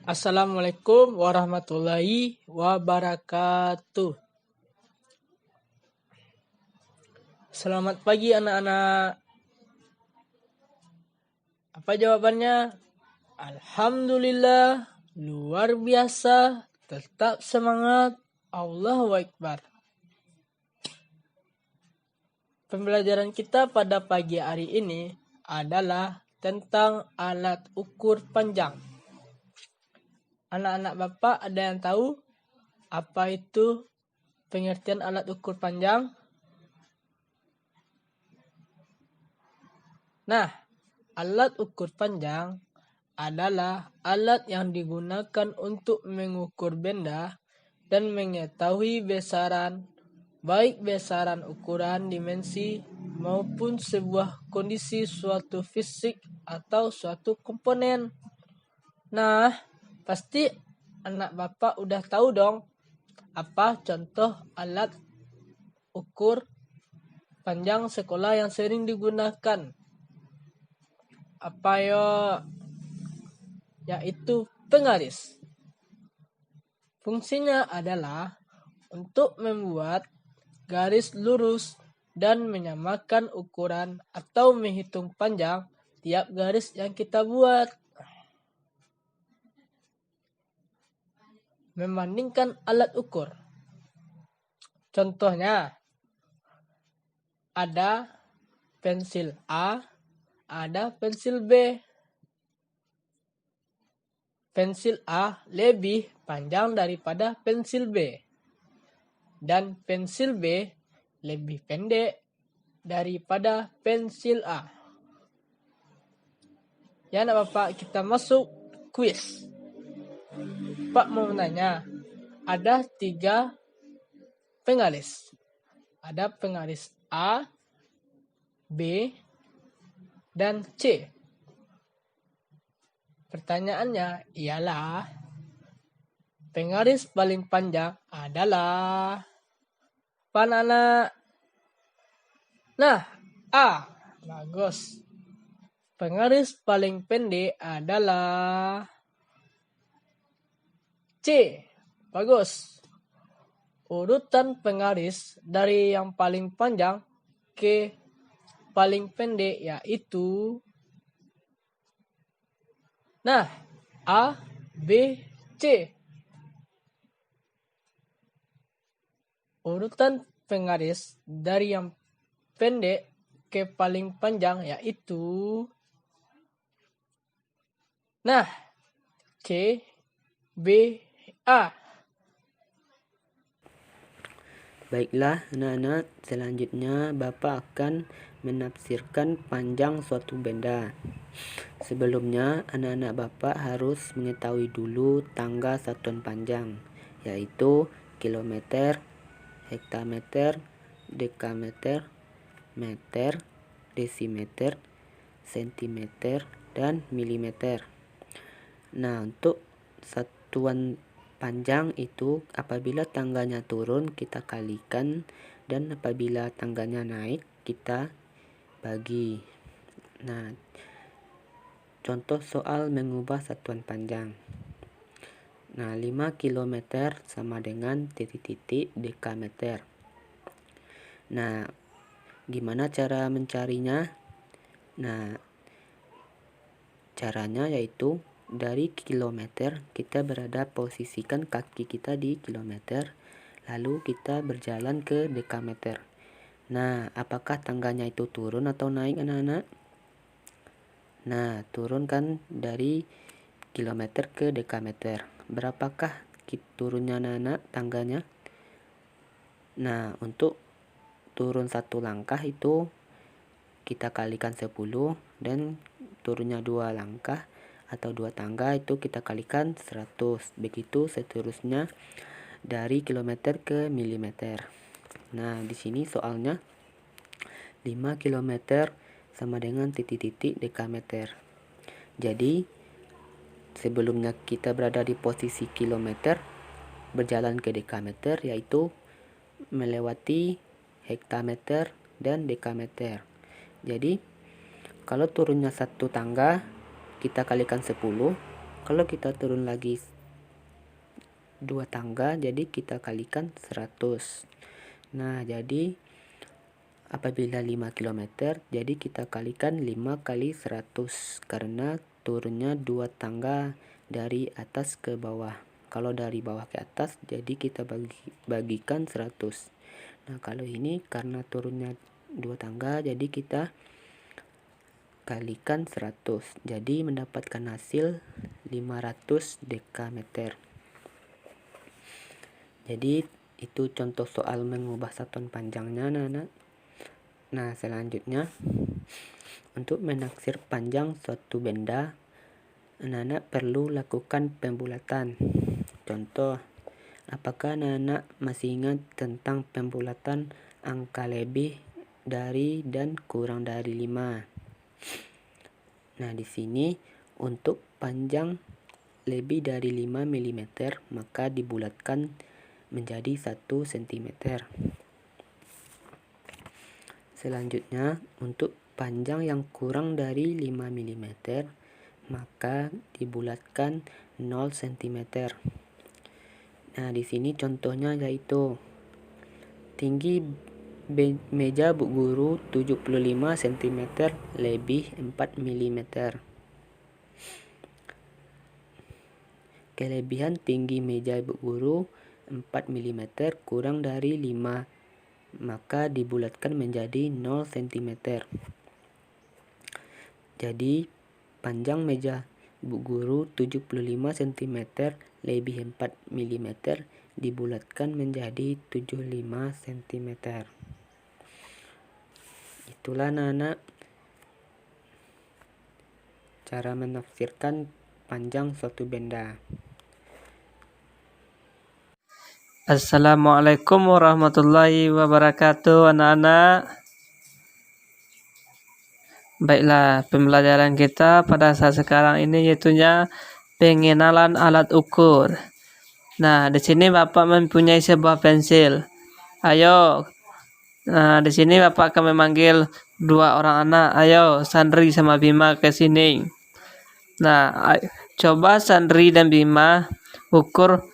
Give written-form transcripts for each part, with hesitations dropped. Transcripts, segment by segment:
Assalamualaikum warahmatullahi wabarakatuh. Selamat pagi anak-anak. Apa jawabannya? Alhamdulillah, luar biasa, tetap semangat, Allahu Akbar. Pembelajaran kita pada pagi hari ini adalah tentang alat ukur panjang. Anak-anak Bapak ada yang tahu apa itu pengertian alat ukur panjang? Nah, alat ukur panjang adalah alat yang digunakan untuk mengukur benda dan mengetahui besaran, baik besaran ukuran, dimensi, maupun sebuah kondisi suatu fisik atau suatu komponen. Nah, pasti anak Bapak udah tahu dong apa contoh alat ukur panjang sekolah yang sering digunakan. Apa yaitu penggaris. Fungsinya adalah untuk membuat garis lurus dan menyamakan ukuran atau menghitung panjang tiap garis yang kita buat. Membandingkan alat ukur. Contohnya, ada pensil A, ada pensil B. Pensil A lebih panjang daripada pensil B. Dan pensil B lebih pendek daripada pensil A. Ya anak Bapak, kita masuk kuis. Pak mau menanya, ada 3 penggaris. Ada penggaris A, B, dan C. Pertanyaannya ialah, penggaris paling panjang adalah apa anak? Nah, A. Bagus. Penggaris paling pendek adalah C. Bagus. Urutan penggaris dari yang paling panjang ke paling pendek yaitu A, B, C. Urutan penggaris dari yang pendek ke paling panjang yaitu C, B, A. Baiklah anak-anak, selanjutnya Bapak akan menafsirkan panjang suatu benda. Sebelumnya anak-anak Bapak harus mengetahui dulu tangga satuan panjang, yaitu kilometer, hektameter, dekameter, meter, desimeter, sentimeter, dan milimeter. Nah, untuk satuan panjang itu apabila tangganya turun kita kalikan, dan apabila tangganya naik kita bagi. Nah, contoh soal mengubah satuan panjang. Nah, 5 km sama dengan titik-titik dekameter. Nah, gimana cara mencarinya? Nah, caranya yaitu dari kilometer kita posisikan kaki kita di kilometer, lalu kita berjalan ke dekameter. Nah, apakah tangganya itu turun atau naik anak-anak? Nah, turun kan dari kilometer ke dekameter. Berapakah turunnya anak-anak tangganya? Nah, untuk turun 1 langkah itu kita kalikan 10, dan turunnya 2 langkah atau 2 tangga itu kita kalikan 100. Begitu seterusnya dari kilometer ke milimeter. Nah, di sini soalnya 5 km sama dengan titik-titik dekameter. Jadi sebelumnya kita berada di posisi kilometer, berjalan ke dekameter yaitu melewati hektameter dan dekameter. Jadi kalau turunnya 1 tangga kita kalikan 10, Kalau kita turun lagi 2 tangga, jadi kita kalikan 100. Nah, jadi apabila 5 km, jadi kita kalikan 5 kali 100 karena turunnya 2 tangga dari atas ke bawah. Kalau dari bawah ke atas, jadi kita bagikan 100. Nah, kalau ini karena turunnya 2 tangga, jadi kita kalikan 100. Jadi mendapatkan hasil 500 dekameter. Jadi itu contoh soal mengubah satuan panjangnya, anak-anak. Nah, selanjutnya untuk menaksir panjang suatu benda, anak-anak perlu lakukan pembulatan. Contoh, apakah anak-anak masih ingat tentang pembulatan angka lebih dari dan kurang dari 5? Nah, di sini untuk panjang lebih dari 5 mm, maka dibulatkan menjadi 1 cm. Selanjutnya, untuk panjang yang kurang dari 5 mm, maka dibulatkan 0 cm. Nah, di sini contohnya yaitu tinggi meja bu guru 75 cm lebih 4 mm. Kelebihan tinggi meja bu guru 4 mm kurang dari 5, maka dibulatkan menjadi 0 cm. Jadi panjang meja bu guru 75 cm lebih 4 mm dibulatkan menjadi 75 cm. Itulah anak-anak cara menafsirkan panjang suatu benda. Assalamualaikum warahmatullahi wabarakatuh, anak-anak. Baiklah, pembelajaran kita pada saat sekarang ini yaitunya pengenalan alat ukur. Nah, di sini Bapak mempunyai sebuah pensil. Ayo, nah di sini Bapak akan memanggil 2 orang anak. Ayo, Sandri sama Bima ke sini. Nah, coba Sandri dan Bima ukur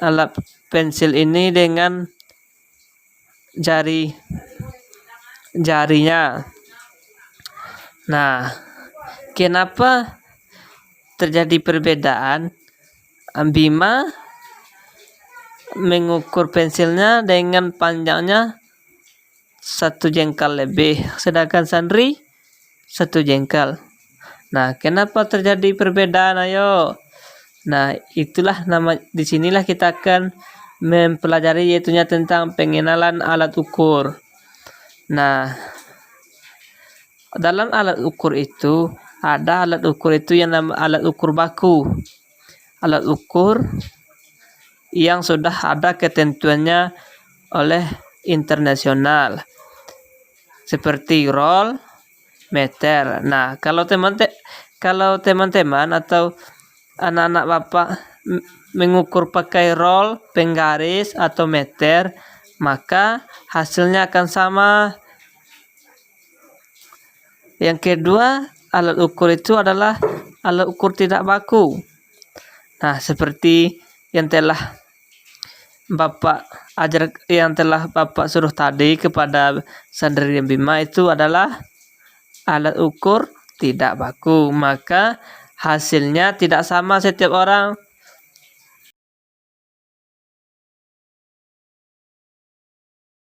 alat pensil ini dengan jarinya. Nah, kenapa terjadi perbedaan? Bima mengukur pensilnya dengan panjangnya 1 jengkal lebih, sedangkan Sandri 1 jengkal. Nah, kenapa terjadi perbedaan? Ayo. Nah, itulah disinilah kita akan mempelajari yaitunya tentang pengenalan alat ukur. Nah, dalam alat ukur itu ada alat ukur itu yang namanya alat ukur baku. Alat ukur yang sudah ada ketentuannya oleh internasional seperti roll, meter. Nah, kalau teman-teman atau anak-anak Bapak mengukur pakai roll, penggaris atau meter, maka hasilnya akan sama. Yang kedua, alat ukur itu adalah alat ukur tidak baku. Nah, seperti yang telah Bapak suruh tadi kepada Sandri dan Bima, itu adalah alat ukur tidak baku. Maka hasilnya tidak sama setiap orang.